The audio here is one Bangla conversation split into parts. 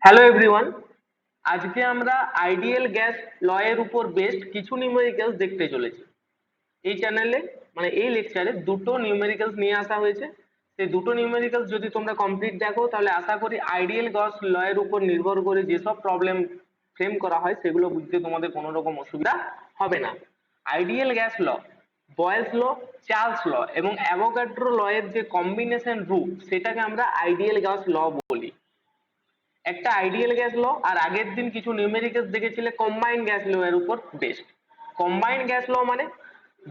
হ্যালো এভরিওয়ান, আজকে আমরা আইডিয়াল গ্যাস ল এর উপর বেসড কিছু নিউমেরিক্যালস দেখতে চলেছি। এই চ্যানেলে এই লেকচারে দুটো নিউমেরিক্যালস নিয়ে আসা হয়েছে। সেই দুটো নিউমেরিক্যালস যদি তোমরা কমপ্লিট দেখো তাহলে আশা করি আইডিয়াল গ্যাস ল এর উপর নির্ভর করে যেসব প্রবলেম ফ্রেম করা হয় সেগুলো বুঝতে তোমাদের কোনো রকম অসুবিধা হবে না। আইডিয়াল গ্যাস ল, বয়েলস ল, চার্লস ল এবং অ্যাভোগাড্রো ল এর যে কম্বিনেশন রূপ সেটাকে আমরা আইডিয়াল গ্যাস ল বলি। একটা আইডিয়াল গ্যাস ল আর আগের দিন কিছু নিউমেরিক্যালস দেখেছিলে কম্বাইন্ড গ্যাস ল এর উপর বেসড। কম্বাইন্ড গ্যাস ল মানে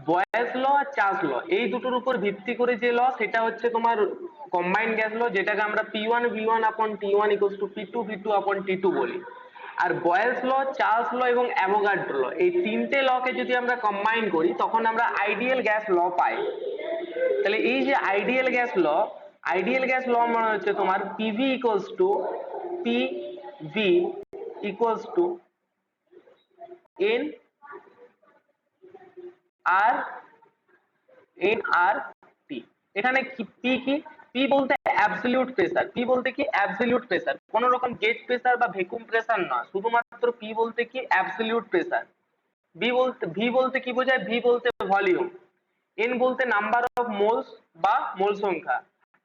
বয়েলস ল আর চার্লস ল এই দুটোর উপর ভিত্তি করে যে ল সেটা হচ্ছে তোমার কম্বাইন্ড গ্যাস ল, যেটাকে আমরা P1V1/T1 = P2V2/T2 বলি। আর বয়েলস ল, চার্লস ল এবং অ্যাভোগাড্রো ল এই তিনটে লকে যদি আমরা কম্বাইন করি তখন আমরা আইডিয়াল গ্যাস ল পাই। তাহলে এই যে আইডিয়াল গ্যাস ল মানে হচ্ছে তোমার পিভি ইকুয়ালস টু এন আর টি। এখানে পি কি? পি বলতে অ্যাবসলিউট প্রেসার, কোন রকম গেজ প্রেসার বা ভ্যাকুয়াম প্রেসার না, শুধুমাত্র পি বলতে কি অ্যাবসলিউট প্রেসার। ভি বলতে কি বোঝায়? ভি বলতে ভলিউম। এন বলতে নাম্বার অফ মোলস বা মোল সংখ্যা।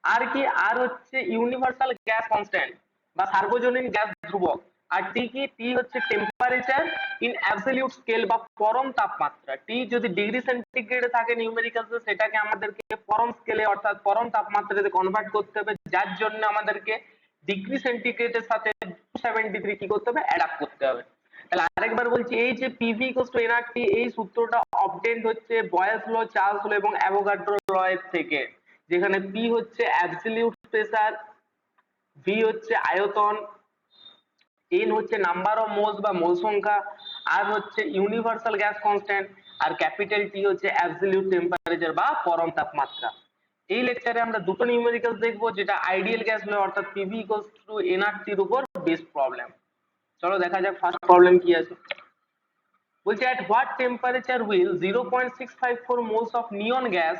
আর কি? আর হচ্ছে ইউনিভার্সাল গ্যাস কনস্ট্যান্ট বা সার্বজনীন গ্যাস ধ্রুবক। আর টি কি? টি হচ্ছে টেম্পারেচার ইন অ্যাবসলিউট স্কেল বা পরম তাপমাত্রা। টি যদি ডিগ্রি সেন্টিগ্রেডে থাকে নিউমেরিক্যালসে সেটাকে আমাদেরকে পরম স্কেলে অর্থাৎ পরম তাপমাত্রাতে কনভার্ট করতে হবে, যার জন্য আমাদেরকে ডিগ্রি সেন্টিগ্রেডের সাথে 273 কি করতে হবে? অ্যাডাপ্ট করতে হবে। তাহলে আরেকবার বলছি, এই যে পিভি ইকুয়ালস টু এনআরটি এই সূত্রটা অবটেন্ড হচ্ছে বয়েলস ল, চার্লস ল এবং অ্যাভোগাড্রো ল এর থেকে, যেখানে পি হচ্ছে অ্যাবসলিউট প্রেসার, ভি হচ্ছে আয়তন, এন হচ্ছে নাম্বার অফ মোলস বা মোল সংখ্যা, আর হচ্ছে ইউনিভার্সাল গ্যাস কনস্ট্যান্ট, আর ক্যাপিটাল টি হচ্ছে অ্যাবসলিউট টেম্পারেচার বা পরম তাপমাত্রা। এই লেকচারে আমরা দুটো নিউমেরিক্যালস দেখবো, যেটা আইডিয়াল গ্যাস ল অর্থাৎ পিভি ইকুয়ালস টু এনআরটি এর উপর বেসড প্রবলেম। চলো দেখা যাক ফার্স্ট প্রবলেম কি আছে। বলছে at what temperature will 0.654 moles of neon gas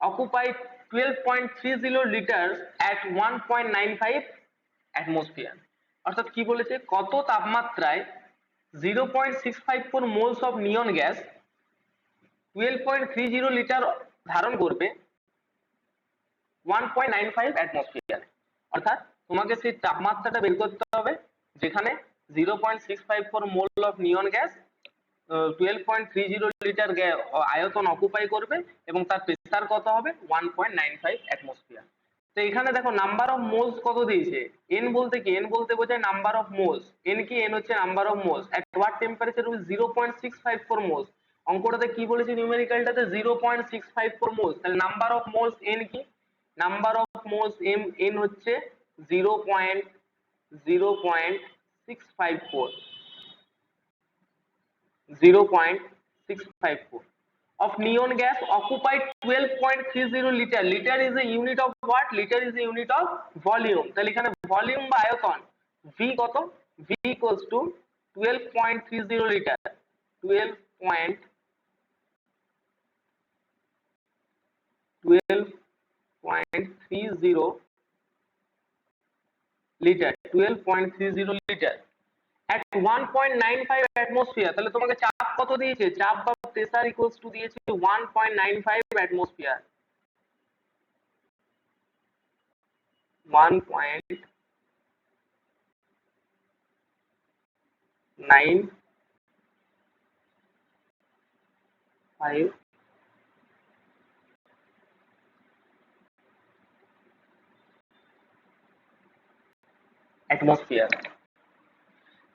occupy 12.30 liters at 1.95 atmosphere। অর্থাৎ কি বলেছে? কত তাপমাত্রায় 0.654 moles of neon gas 12.30 litre ধারণ করবে 1.95 atmosphere। অর্থাৎ তোমাকে সেই তাপমাত্রাটা বের করতে হবে যেখানে 0.654 mole of neon gas 12.30 litre আয়তন অকুপাই করবে এবং তার প্রেসার কত হবে? 1.95 অ্যাটমসফিয়ার। তো এখানে দেখো নাম্বার অফ মোলস কত দিয়েছে। এন বলতে কি? এন বলতে বোঝায় নাম্বার অফ মোলস। এন কি? এন হচ্ছে number of moles. At what temperature with 0.654 মোলস। অঙ্কটাতে কি বলেছে? নিউমেরিক্যালটাতে 0.654 মোলস। তাহলে নাম্বার অফ মোলস এন কি? নাম্বার অফ মোলস এন হচ্ছে 0.654 of neon gas occupied 12.30 liter. Liter is a unit of what? Liter is a unit of volume. তাহলে এখানে ভলিউম বা আয়তন V কত? V equals to 12.30 litre, 12.30 litre, 12.30 litre at 1.95 atmosphere। তাহলে তোমাকে চাপ কত দিয়েছে? চাপ বা প্রেসার ইকুয়ালস টু দিয়েছে 1.95 atmosphere। 1.95 atmosphere।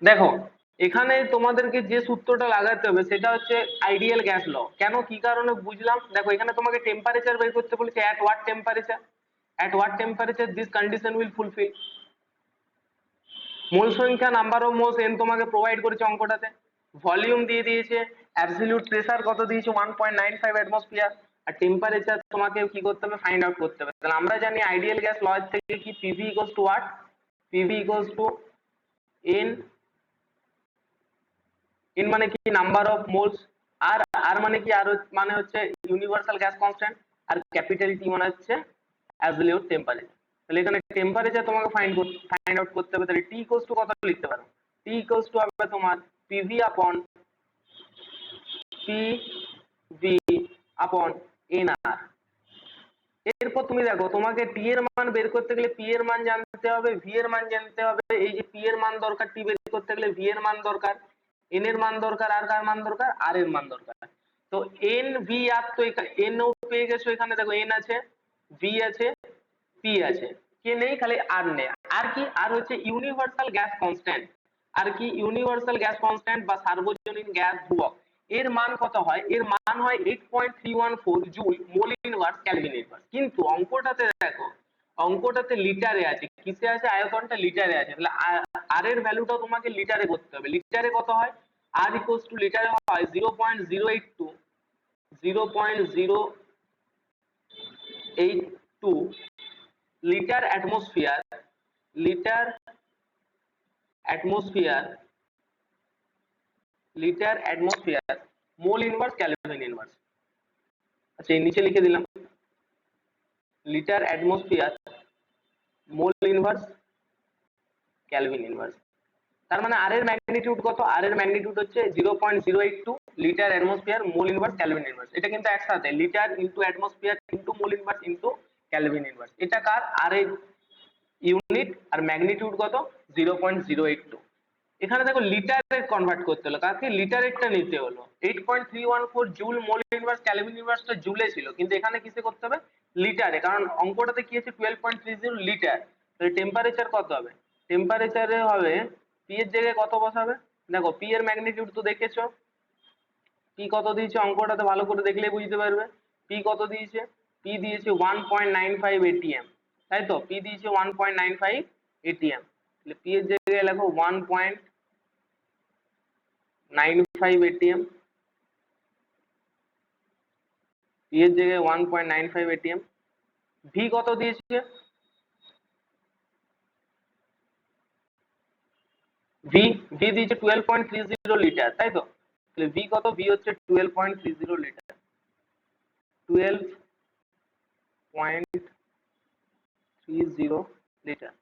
দেখো এখানে তোমাদেরকে যে সূত্রটা লাগাতে হবে সেটা হচ্ছে আইডিয়াল গ্যাস ল। কেন, কি কারণে বুঝলাম? দেখো এখানে তোমাকে টেম্পারেচার বের করতে বলেছে। at what temperature this condition will fulfill। মোল সংখ্যা, নাম্বার অফ মোলস এন তোমাকে প্রোভাইড করেছে অঙ্কটাতে। ভলিউম দিয়ে দিয়েছে, অ্যাবসলিউট প্রেসার কত দিয়েছে? 1.95 অ্যাটমসফিয়ার। আর টেম্পারেচার তোমাকে কি করতে হবে? ফাইন্ড আউট করতে হবে। তাহলে আমরা জানি আইডিয়াল গ্যাস ল এর থেকে কি PV equals to what? PV equals to N. N মানে কি? Number of moles. আর আর মানে কি? আর মানে হচ্ছে ইউনিভার্সাল গ্যাস কনস্ট্যান্ট। আর ক্যাপিটাল টি মানে হচ্ছে অ্যাবসলিউট টেম্পারেচার। তাহলে এখানে টেম্পারেচার তোমাকে ফাইন্ড আউট করতে হবে। তাহলে টি ইকুয়ালস টু কত লিখতে পারো? টি ইকুয়ালস টু হবে তোমার পিভি আপন পিভি আপন এনআর। এরপর তুমি দেখো তোমাকে টি এর মান বের করতে গেলে পি এর মান জানতে হবে, ভি এর মান জানতে হবে। এই যে পি এর মান দরকার, টি বের করতে গেলে ভি এর মান দরকার, এন এর মান দরকার, আর কার মান দরকার? আর এর মান দরকার। তো এন ভি আর তো এন ও পেয়ে গেছো, এখানে দেখো এন আছে, ভি আছে, পি আছে, কে নেই? খালি আর নেই। আর কি? আর হচ্ছে ইউনিভার্সাল গ্যাস কনস্ট্যান্ট। আর কি? ইউনিভার্সাল গ্যাস কনস্ট্যান্ট বা সার্বজনীন গ্যাস ধ্রুবক। এর মান কত হয়? এর মান হয় 8.314 joule mole inverse kelvin inverse. কিন্তু অঙ্কটাতে দেখো, অঙ্কটাতে লিটারে আছে। কিসে আছে? আয়তনটা লিটারে আছে। তাহলে আর এর ভ্যালুটাও তোমাকে লিটারে করতে হবে। লিটারে কত হয়? আর ইকুয়ালস টু লিটারে হয় 0.082 0.082 litre atmosphere, litre atmosphere, litre atmosphere mole inverse Calvin inverse. আচ্ছা, এই নিচে লিখে দিলাম litre atmosphere mole inverse Calvin inverse. তার মানে আর এর ম্যাগনিটিউড কত? আর এর ম্যাগনিটিউড হচ্ছে 0.082 litre atmosphere mole inverse Calvin inverse. এটা কিন্তু একসাথে litre into atmosphere into mole inverse into Calvin inverse. এটা কার? আর এর ইউনিট। আর ম্যাগনিটিউড কত? 0.082। এখানে দেখো লিটারে কনভার্ট করতে হলো, কাকে? লিটারেরটা নিতে হলো। 8.314 joule mole inverse Calvin inverse তো জুলে ছিল, কিন্তু এখানে কিসে করতে হবে? লিটারে। কারণ অঙ্কটাতে কি আছে? 12.30 লিটার। তাহলে টেম্পারেচার কত হবে? টেম্পারেচারে হবে পি এর জায়গায় কত বসাবে? দেখো পি এর ম্যাগনিটিউড তো দেখেছো, পি কত দিয়েছে? অঙ্কটাতে ভালো করে দেখলেই বুঝতে পারবে। পি কত দিয়েছে? পি দিয়েছে 1.95 এটিএম, তাই তো? পি দিয়েছে 1.95 এটিএম। তাহলে পি এর জায়গায় লেখো 1.95 এটিএম, পি এর জায়গায় 1.95 এটিএম। ভি কত দিয়েছে? ভি ভি দিয়েছে 12.30 লিটার, তাই তো? তাহলে ভি কত? ভি হচ্ছে 12.30 litre, 12.30 litre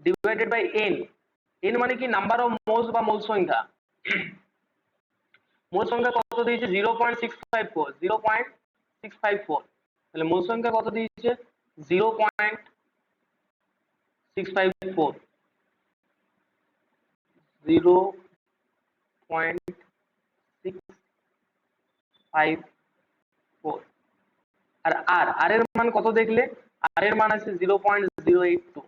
divided by n. N মানে কি? নাম্বার অফ মোলস বা মোল সংখ্যা। মোল সংখ্যা কত দিয়েছে? 0.654, 0.654। তাহলে মোল সংখ্যা কত দিয়েছে? 0.654, 0.654। আর আর এর মান কত দেখলে? আর এর মান আছে 0.082।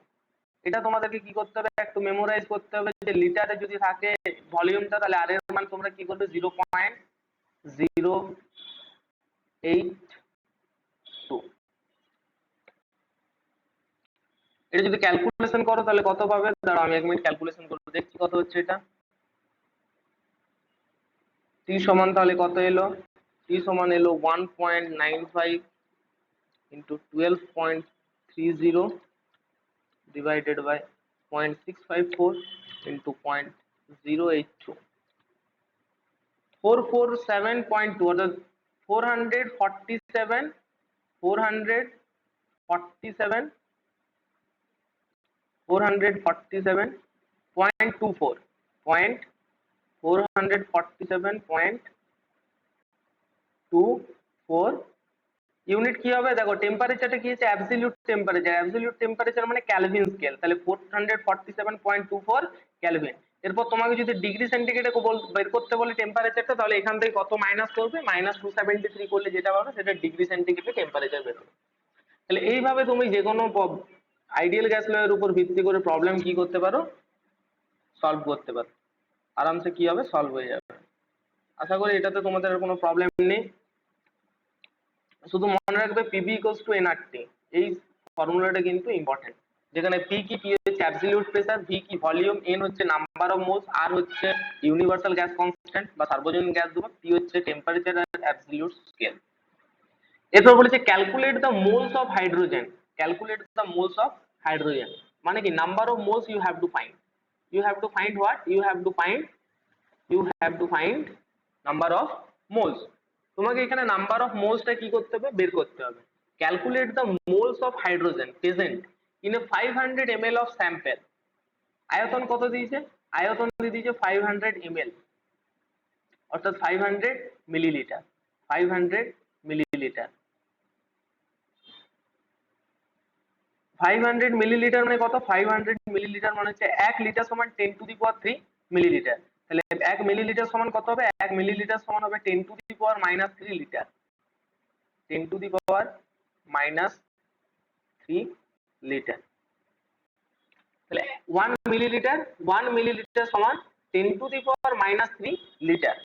এটা তোমাদেরকে কি করতে হবে? একটু মেমোরাইজ করতে হবে যে লিটারে যদি থাকে ভলিউমটা, তাহলে আর এর মান তোমরা কি করবে? 0.082। এটা যদি ক্যালকুলেশন করো তাহলে কত পাবে? দাঁড়াও আমি 1 মিনিট ক্যালকুলেশন করে দেখছি কত হচ্ছে এটা। টি সমান তাহলে কত এলো? টি সমান এলো 1.95 into 12.30 divided by 0.654 into 0.082, 447.2 অর্থাৎ 447 447 447.24 পয়েন্ট 447.24 ইউনিট কি হবে? দেখো টেম্পারেচারটা কি আছে? Absolute temperature. অ্যাবসলিউট টেম্পারেচার মানে ক্যালভিন স্কেল। তাহলে 447.24 ক্যালভিন। এরপর তোমাকে যদি ডিগ্রি সেন্টিগ্রেডে বের করতে বলে টেম্পারেচারটা, তাহলে এখান থেকে কত মাইনাস করবে? -273 করলে যেটা পাবে সেটা ডিগ্রি সেন্টিগ্রেডে টেম্পারেচার বের হবে। তাহলে এইভাবে তুমি যে কোনো আইডিয়াল গ্যাস লয়ের উপর ভিত্তি করে প্রবলেম কি করতে পারো? সলভ করতে পারো। আরামসে কি হবে? সলভ হয়ে যাবে। আশা করি এটাতে তোমাদের কোনো প্রবলেম নেই। শুধু মনে রাখবে পিভি ইকুয়ালস টু এনআরটি। এই ফর্মুলাটা কিন্তু ইম্পর্টেন্ট, যেখানে পি কি? পি হচ্ছে অ্যাবসলিউট প্রেসার, ভি কি? ভলিউম, এন হচ্ছে নাম্বার অফ মোলস, আর হচ্ছে ইউনিভার্সাল গ্যাস কনস্ট্যান্ট বা সার্বজনীন গ্যাস ধ্রুবক, পি হচ্ছে টেম্পারেচার আর অ্যাবসলিউট স্কেল। এরপর বলেছে calculate the moles of hydrogen. Calculate the moles of hydrogen মানে কি? Number of moles you have to find. You have to find what? You have to find number of moles. তোমাকে এখানে নাম্বার অফ মোলসটা কি করতে হবে? বের করতে হবে। Calculate the moles of hydrogen present in a 500 ml of sample, আয়তন কত দিয়েছে, আয়তন দিয়ে দিয়েছে 500 ml, অর্থাৎ 500 মিলিলিটার, 500 মিলিলিটার। 500 মিলিলিটার মানে কত, 500 মিলিলিটার মানে হচ্ছে 1 লিটার সমান 10 টু দি পাওয়ার 3 মিলিলিটার। তাহলে 1 মিলিলিটার সমান কত হবে, 1 মিলিলিটার সমান হবে 10 to the power minus 3 litre, 10 to the power minus 3 litre. তাহলে 1 মিলিলিটার সমান 10 to the power minus 3 litre.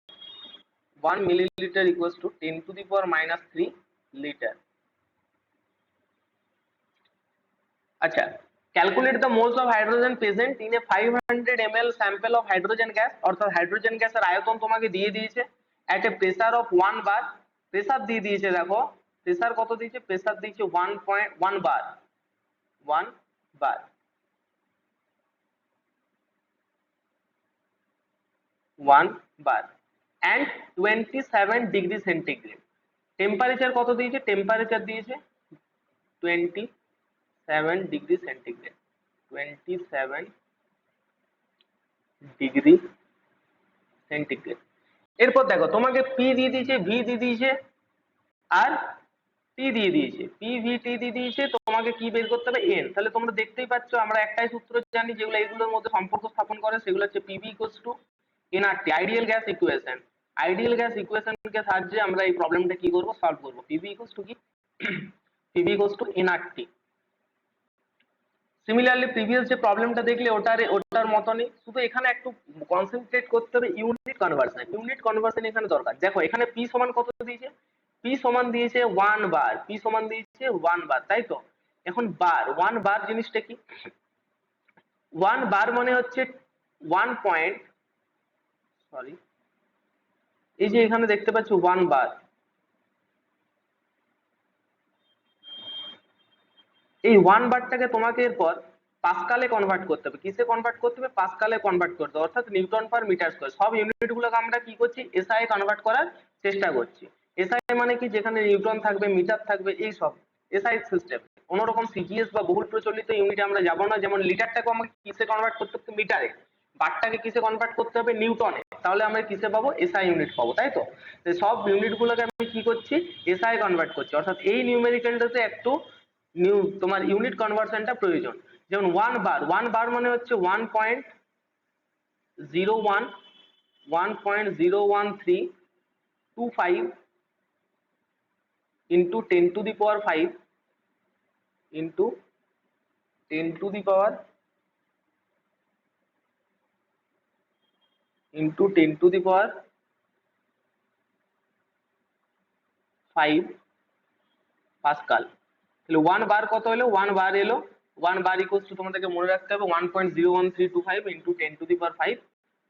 1 milliliter equals to 10 to the power minus 3 liter. আচ্ছা, calculate the moles of hydrogen present in a 500 ml sample of hydrogen gas, অর্থাৎ হাইড্রোজেন গ্যাসের আয়তন তোমাকে দিয়ে দিয়েছে at a pressure of 1 bar, pressure দিয়ে দিয়েছে, দেখো প্রেসার কত দিয়েছে, প্রেসার দিয়েছে 1.1 বার, 1 বার, 1 বার and 27 ডিগ্রি সেন্টিগ্রেড। টেম্পারেচার কত দিয়েছে, টেম্পারেচার দিয়েছে 27 ডিগ্রি সেন্টিগ্রেড, 27 ডিগ্রি সেন্টিগ্রেড। এরপর দেখো তোমাকে পি দিয়ে দিয়েছে, ভি দিয়ে দিয়েছে আর টি দিয়ে দিয়েছে, পি ভি টি দিয়ে দিয়েছে, তোমাকে কি বের করতে হবে, এন। তাহলে তোমরা দেখতেই পাচ্ছ আমরা একটাই সূত্র জানি যেগুলো এগুলোর মধ্যে সম্পর্ক স্থাপন করে, সেগুলো হচ্ছে PV equals two nRT, ideal gas equation. Ideal gas ইকুয়েশনকে সাহায্যে আমরা এই প্রবলেমটা কি করব, সলভ করব। পিভি ইকুয়ালস টু কি, PV equals two nRT. Similarly previous যে প্রবলেমটা দেখলে ওটার মতনই, শুধু এখানে একটু কনসেন্ট্রেট করতে হবে ইউনিট কনভার্সন, ইউনিট কনভার্সন এখানে দরকার। দেখো এখানে পি সমান কত দিয়েছে, পি সমান দিয়েছে 1 বার, পি সমান দিয়েছে 1 বার, তাই তো। এখন বার, 1 বার জিনিসটা কি, 1 বার মানে হচ্ছে 1 পয়েন্ট, সরি এই যে এখানে দেখতে পাচ্ছ 1 বার, এই 1 বারটাকে তোমাকে এরপর পাস্কালে কনভার্ট করতে হবে। কিসে কনভার্ট করতে হবে, পাস্কালে কনভার্ট করতে হবে, অর্থাৎ নিউটন পার মিটার স্কয়ার। সব ইউনিট গুলোকে আমরা কি করছি, এসআই কনভার্ট করার চেষ্টা করছি। এসআই মানে কি, যেখানে নিউটন থাকবে, মিটার থাকবে, এই সব এসআই সিস্টেম। অন্যরকম সিজিএস বা বহুল প্রচলিত ইউনিটে আমরা যাব না। যেমন লিটারটাকে আমাকে কিসে কনভার্ট করতে হবে, মিটারে। বারটাকে কিসে কনভার্ট করতে হবে, নিউটনে। তাহলে আমরা কিসে পাবো, এসআই ইউনিট পাবো, তাই তো। সব ইউনিট গুলোকে আমি কি করছি, এসআই কনভার্ট করছি, অর্থাৎ এই নিউমেরিক্যালটাতে একটু তোমার ইউনিট কনভার্সনটা প্রয়োজন। যেমন 1 বার, 1 বার মানে হচ্ছে 1.01, 1.01325 into 10 to the power 5 into 10 to the power into 10 to the power 5 Pascal. তাহলে 1 বার কত হলো, 1 বার এলো, 1 বার ইকুয়ালস টু তোমাদেরকে মনে রাখতে হবে 1.01325 into 10 to the power 5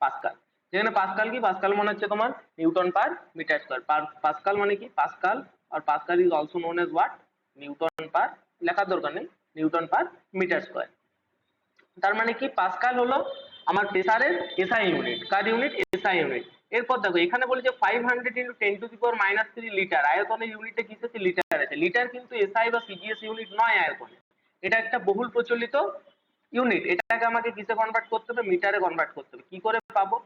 pascal. যেখানে পাস্কাল কি, পাস্কাল মানে হচ্ছে তোমার newton per metre square. Pascal মানে কি, পাস্কাল আর pascal is also known as what, newton per, লেখার দরকার নেই, নিউটন পার মিটার স্কয়ার। তার মানে কি, পাস্কাল হলো আমার প্রেসারের এসআই ইউনিট। কার ইউনিট, এসআই ইউনিট। এরপর দেখো এখানে বলেছে 500 into 10 to the power minus 3 litre, আয়তনের ইউনিটে কি আছে, লিটার আছে। লিটার কিন্তু এসআই বা সিজিএস ইউনিট নয় আয়তনে, এটা একটা বহুল প্রচলিত ইউনিট। এটাকে আমাকে কিসে কনভার্ট করতে হবে, মিটারে কনভার্ট করতে হবে। কি করে পাবো,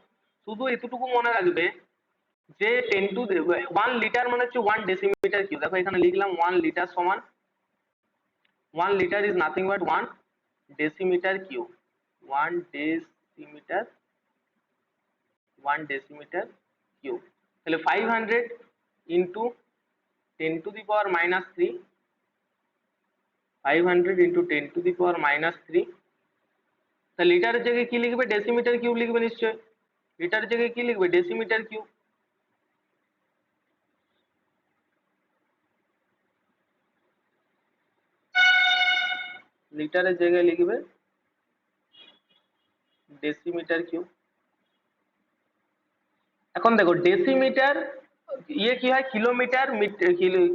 শুধু এতটুকু মনে রাখবে যে 10 to 1 লিটার মানে হচ্ছে 1 ডেসিমিটার কিউব। দেখো এখানে লিখলাম 1 লিটার সমান, 1 litre is nothing but 1 decimetre cube, 1 decimetre, 1 decimetre cube. তাহলে 500 into 10 to the power minus 3, 500 into 10 to the power minus 3। তা লিটারের জায়গায় কি লিখবে, ডেসিমিটার কিউব লিখবে নিশ্চয়। লিটারের জায়গায় কি লিখবে, ডেসিমিটার কিউব। লিটারের জায়গায় লিখবে ডেসিমিটার কিউব। এখন দেখো ডেসিমিটার ইয়ে কি হয়, kilometre,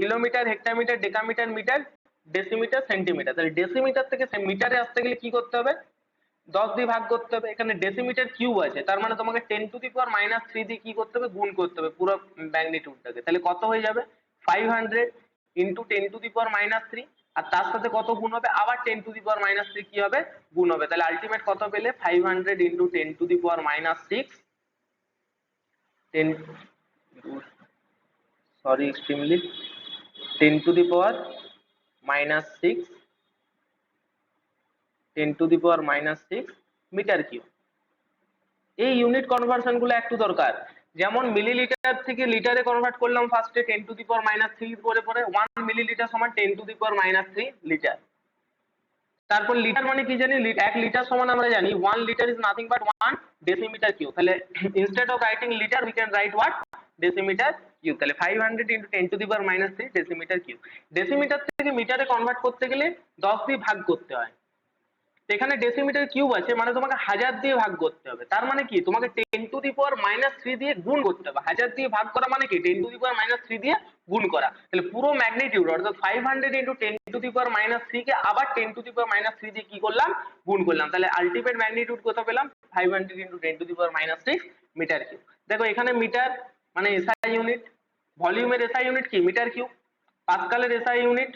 kilometre, hectometre, decametre, metre, decimetre, centimetre. তাহলে ডেসিমিটার থেকে মিটারে আসতে গেলে কি করতে হবে, 10 দিয়ে ভাগ করতে হবে। এখানে ডেসিমিটার কিউব আছে, তার মানে তোমাকে 10 টু দি পাওয়ার মাইনাস 3 দিয়ে কি করতে হবে, গুণ করতে হবে পুরো ম্যাগনিটিউডটাকে। তাহলে কত হয়ে যাবে, 500 into 10 to the power minus 3, আর তার সাথে কত গুণ হবে, আবার 10⁻³ কি হবে, গুণ হবে। তাহলে আলটিমেট কত পেলে, 500 × 10⁻6, 10 সরি এক্সট্রিমলি 10⁻6 10⁻6 মিটার কিউব। এই ইউনিট কনভার্সন গুলো একটু দরকার, যেমন মিলিলিটার থেকে লিটারে কনভার্ট করলাম ফার্স্টে 10⁻³ পরে পরে 1 মিলিলিটার সমান 10⁻³ লিটার। তারপর লিটার মানে কি জানি, 1 লিটার সমান আমরা জানি 1 litre is nothing but 1 decimetre cube. তাহলে instead of writing litre we can write what, decimetre cube. তাহলে 500 × 10⁻³ ডেসিমিটার কিউব। ডেসিমিটার থেকে মিটারে কনভার্ট করতে গেলে 10 দিয়ে ভাগ করতে হয়, এখানে ডেসিমিটার কিউব আছে মানে তোমাকে 1000 দিয়ে ভাগ করতে হবে। তার মানে কি, তোমাকে 10⁻³ দিয়ে গুণ করতে হবে। 1000 দিয়ে ভাগ করা মানে কি 10⁻³ দিয়ে গুণ করা। তাহলে পুরো ম্যাগনিটিউড অর্থাৎ 500 × 10⁻³ কে আবার 10⁻³ দিয়ে কি করলাম, গুণ করলাম। তাহলে আলটিমেট ম্যাগনিটিউড কত পেলাম, 500 × 10⁻6 মিটার কিউব। দেখো এখানে মিটার মানে এসআই ইউনিট, ভলিউমের এসআই ইউনিট কি মিটার কিউব, পাস্কালের এসআই ইউনিট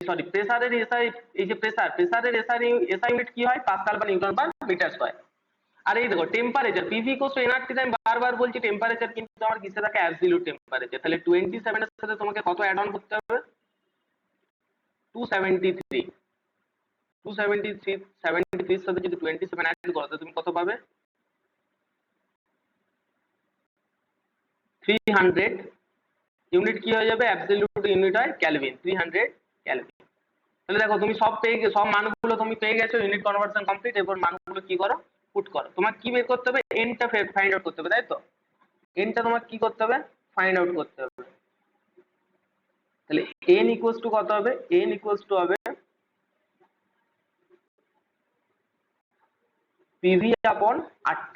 সরি প্রেসারের এসআই, এই যে প্রেসারের এসআই ইউনিট কি হয়, পাস্কাল বা নিউটন পার মিটার স্কয়ার। আর এই দেখো টেম্পারেচার পিভি = nRT, আমি বারবার বলছি টেম্পারেচার কিন্তু আমার কিসে থাকে, অ্যাবসলিউট টেম্পারেচার। তাহলে 27 এর সাথে তোমাকে কত অ্যাড অন করতে হবে, 273 273 এর সাথে যদি 27 অ্যাড করো তো তুমি কত পাবে, 300 ইউনিট কি হয়ে যাবে, অ্যাবসলিউট ইউনিট হয় কেলভিন, 300 কেলভিন। তাহলে দেখো তুমি সব মানগুলো তুমি পেয়ে গেছো, ইউনিট কনভার্সন কমপ্লিট। এরপর মানগুলো কি করো, পুট করো। তোমার কি বের করতে হবে, এনটা ফাইন্ড আউট করতে হবে, তাই তো এনটা তোমার কি করতে হবে, ফাইন্ড আউট করতে হবে। তাহলে n = কত হবে, n = হবে PV/RT,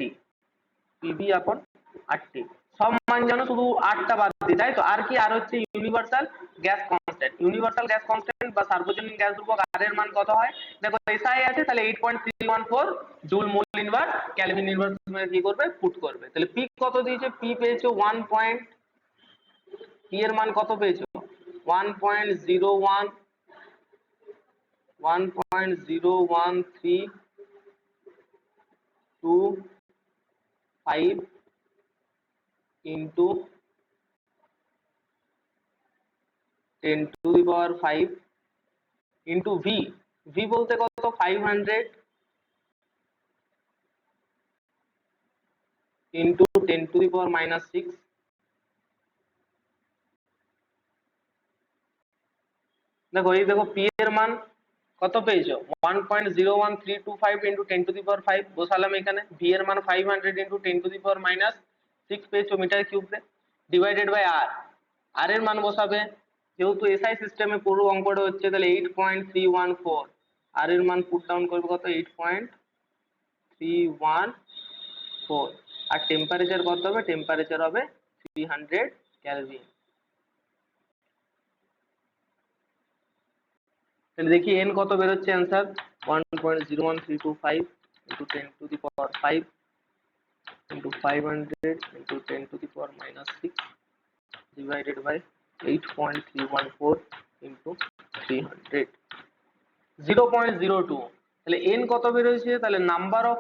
PV/RT। সব মান জানো, শুধু আরটা বাদ দিই, তাই তো। আর কি, আর হচ্ছে universal gas constant. Universal gas constant বা সার্বজনীন গ্যাস ধ্রুবক আর এর মান কত হয়, দেখো এসআই আছে, তাহলে 8.314 joule mole inverse kelvin inverse মানে কি করবে, পুট করবে। তাহলে পি কত দিয়েছে, পি পেয়েছো 1. পি এর মান কত পেয়েছো, 1.01325 into 10⁵ into v, v বলতে কত, 500 into 10⁻6। দেখো এই দেখো পি এর মান কত পেয়েছো, 1.01325 into 10⁵ বসালাম এখানে। ভি এর মান 500 into 10⁻6 পেয়েছো মিটার কিউবে, ডিভাইডেড বাই আর। আর এর মান বসাবে, যেহেতু এসআই সিস্টেমে পুরো অঙ্কটা হচ্ছে, তাহলে 8.314। আর এর মান পুট ডাউন করবে কত, 8.314। আর টেম্পারেচার কত হবে, টেম্পারেচার হবে 300 কেলভিন। তাহলে দেখি n কত বেরোচ্ছে answer, 1.01325 into 10⁵ into 500 into 10⁻6 divided by 8.314 into 300, 0.02। তাহলে n কত বেরোচ্ছে, তাহলে number of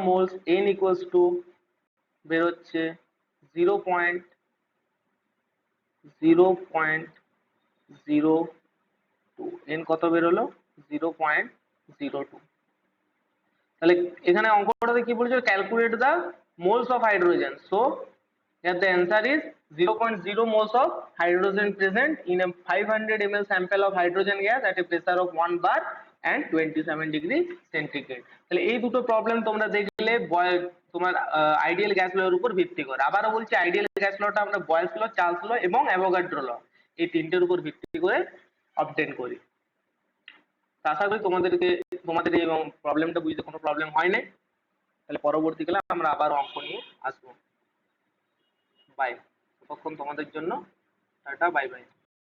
moles, n equals to বেরোচ্ছে 0.02। n কত বেরোলো, 0.02। তাহলে এখানে অঙ্কটাতে কি বলেছে, calculate the moles of hydrogen, so here the answer is 0.0 moles of hydrogen present in a 500 ml sample of hydrogen gas at a pressure of 1 bar and 27 degree centigrade। তাহলে এই দুটো প্রবলেম তোমরা দেখলে তোমার আইডিয়াল গ্যাস লয়ের উপর ভিত্তি করে। আবারও বলছি, আইডিয়াল গ্যাস লটা আমরা বয়েলস ল, চার্লস ল এবং অ্যাভোগাড্রো ল, এই তিনটের উপর ভিত্তি করে অবটেন করি। আশা করি তোমাদের এই প্রবলেমটা বুঝতে কোনো প্রবলেম হয় নাই। তাহলে পরবর্তীকালে আমরা আবার অঙ্ক নিয়ে আসবো। বাই, ততক্ষণ তোমাদের জন্য টাটা, বাই বাই।